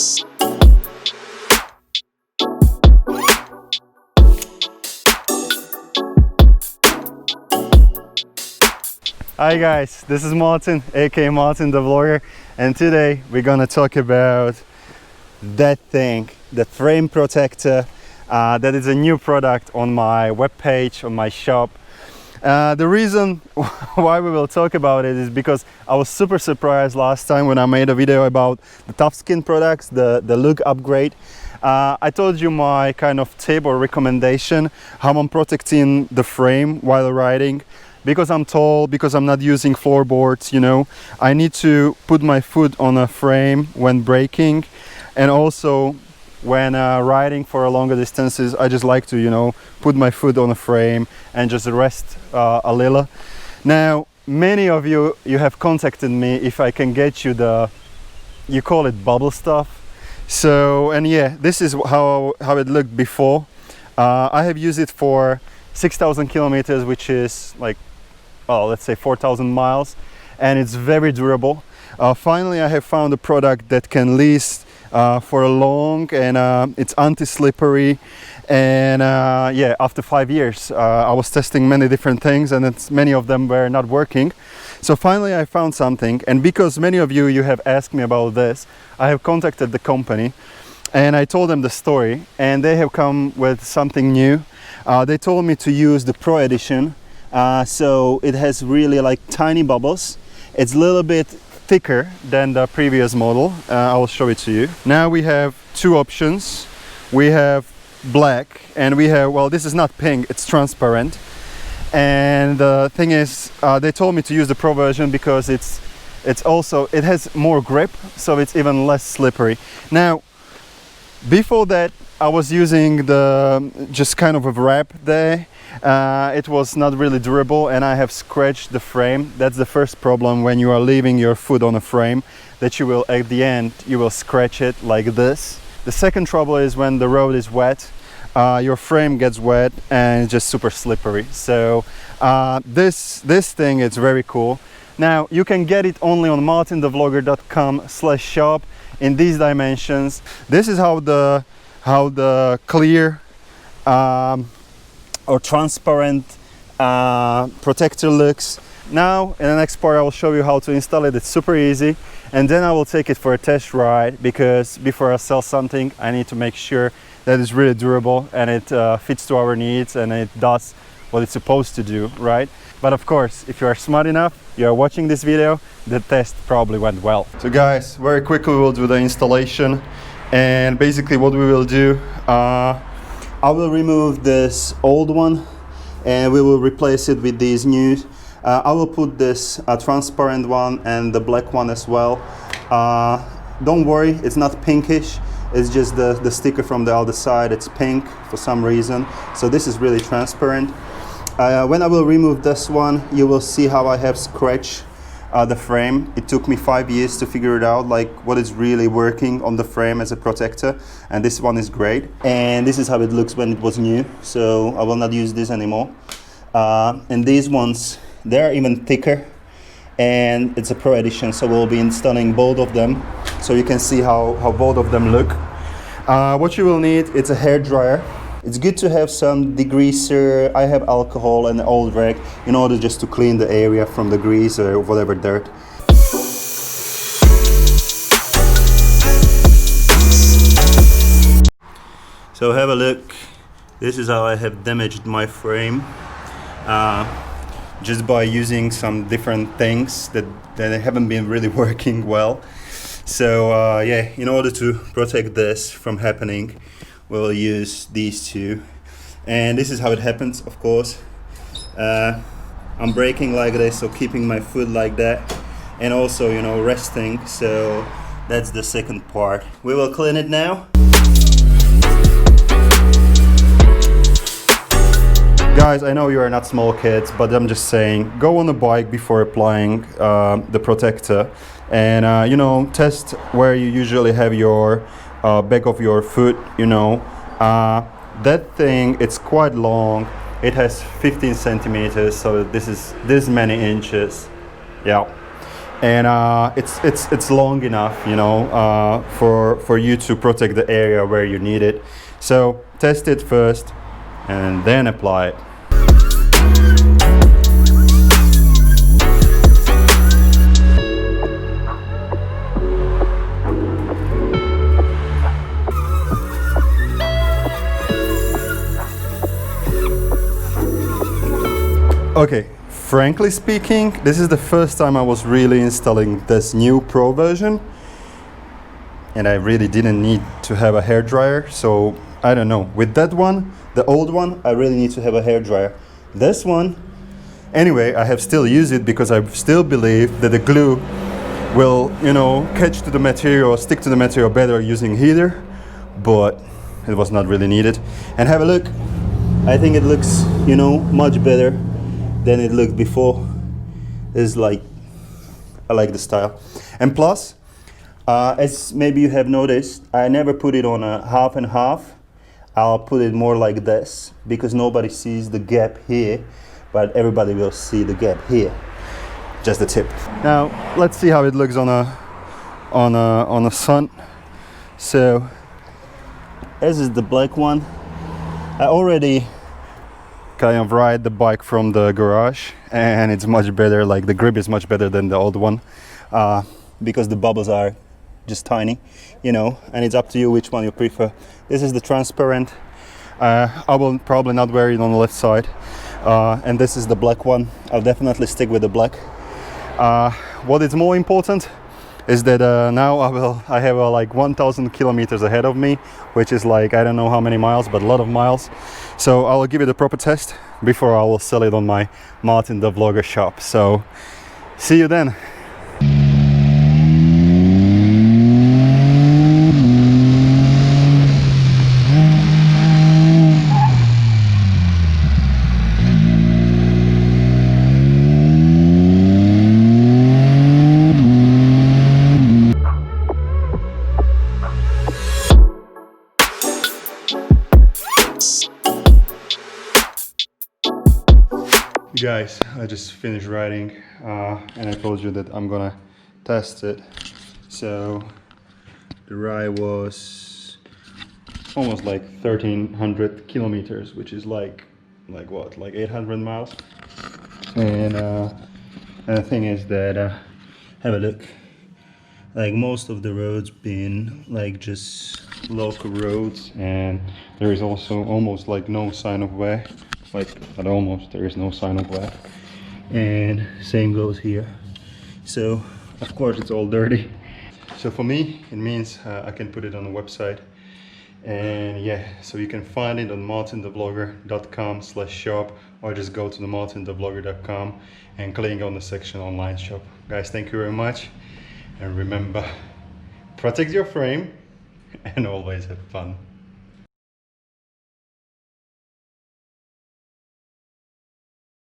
Hi guys, this is Martin, aka MartinTheVlogger, and today we're gonna talk about that thing, the frame protector. That is a new product on my webpage, on my shop. The reason why we will talk about it is because I was super surprised last time when I made a video about the tough skin products, the look upgrade. I told you my kind of tip or recommendation, how I'm protecting the frame while riding. Because I'm tall, because I'm not using floorboards, you know, I need to put my foot on a frame when braking, and also when riding for longer distances, I just like to, you know, put my foot on a frame and just rest a little. Now, many of you have contacted me if I can get you you call it bubble stuff. So, and yeah, this is how it looked before. I have used it for 6,000 kilometers, which is like, well, let's say 4,000 miles, and it's very durable. Finally, I have found a product that can last for a long, and it's anti-slippery. And yeah, after 5 years, I was testing many different things, and many of them were not working. So finally, I found something, and because many of you have asked me about this, I have contacted the company, and I told them the story, and they have come with something new. They told me to use the Pro Edition. So it has really like tiny bubbles. It's a little bit thicker than the previous model. I will show it to you. Now we have two options. We have black, and we have, well, this is not pink, it's transparent. And the thing is, they told me to use the Pro version because it has more grip, so it's even less slippery. Now, before that, I was using just kind of a wrap there. It was not really durable, and I have scratched the frame. That's the first problem when you are leaving your foot on a frame, that you will, at the end, you will scratch it like this. The second trouble is when the road is wet, your frame gets wet and it's just super slippery. So this thing is very cool. Now you can get it only on martinthevlogger.com/shop in these dimensions. This is how the clear or transparent protector looks. Now in the next part I will show you how to install it. It's super easy, and then I will take it for a test ride, because before I sell something I need to make sure that it's really durable and it fits to our needs and it does what it's supposed to do, right? But of course, if you are smart enough, you are watching this video, the test probably went well. So guys, very quickly we'll do the installation, and basically what we will do, I will remove this old one and we will replace it with these new. I will put this transparent one and the black one as well. Don't worry, it's not pinkish, it's just the sticker from the other side, it's pink for some reason. So this is really transparent. When I will remove this one, you will see how I have scratched the frame. It took me 5 years to figure it out, like what is really working on the frame as a protector, and this one is great. And this is how it looks when it was new, so I will not use this anymore. And these ones, they're even thicker, and it's a Pro Edition, so we'll be installing both of them so you can see how both of them look. What you will need, it's a hair dryer. It's good to have some degreaser. I have alcohol and an old rag in order just to clean the area from the grease or whatever dirt. So have a look. This is how I have damaged my frame, just by using some different things that haven't been really working well. So yeah, in order to protect this from happening, we'll use these two, and this is how it happens. Of course, I'm braking like this, so keeping my foot like that, and also, you know, resting. So that's the second part. We will clean it now. Guys, I know you are not small kids, but I'm just saying, go on a bike before applying the protector, and you know, test where you usually have your back of your foot, you know. That thing, it's quite long. It has 15 centimeters, so this is this many inches. Yeah. and it's long enough, you know, for you to protect the area where you need it. So test it first and then apply it. Okay, frankly speaking, this is the first time I was really installing this new Pro version, and I really didn't need to have a hairdryer. So I don't know, with that one, the old one, I really need to have a hairdryer. This one, anyway, I have still used it because I still believe that the glue will, you know, catch to the material, stick to the material better using heater, but it was not really needed. And have a look, I think it looks, you know, much better than it looked before. It's like, I like the style. And plus, as maybe you have noticed, I never put it on a half and half. I'll put it more like this because nobody sees the gap here, but everybody will see the gap here. Just the tip. Now let's see how it looks on a sun. So this is the black one. I already kind of ride the bike from the garage, and it's much better. Like the grip is much better than the old one, because the bubbles are just tiny, you know, and it's up to you which one you prefer. This is the transparent. I will probably not wear it on the left side, and this is the black one. I'll definitely stick with the black. What is more important is that now I have like 1,000 kilometers ahead of me, which is like, I don't know how many miles, but a lot of miles. So I will give it a proper test before I will sell it on my MartinTheVlogger shop. So see you then. Guys, I just finished riding, and I told you that I'm gonna test it. So the ride was almost like 1,300 kilometers, which is like what, like 800 miles. And the thing is that have a look, like most of the roads been like just local roads, and there is also almost like no sign of wear. Like, not almost, there is no sign of wear. And same goes here. So of course it's all dirty. So for me it means I can put it on the website, and yeah, so you can find it on martinthevlogger.com/shop, or just go to the martinthevlogger.com and click on the section online shop. Guys, thank you very much, and remember, protect your frame and always have fun.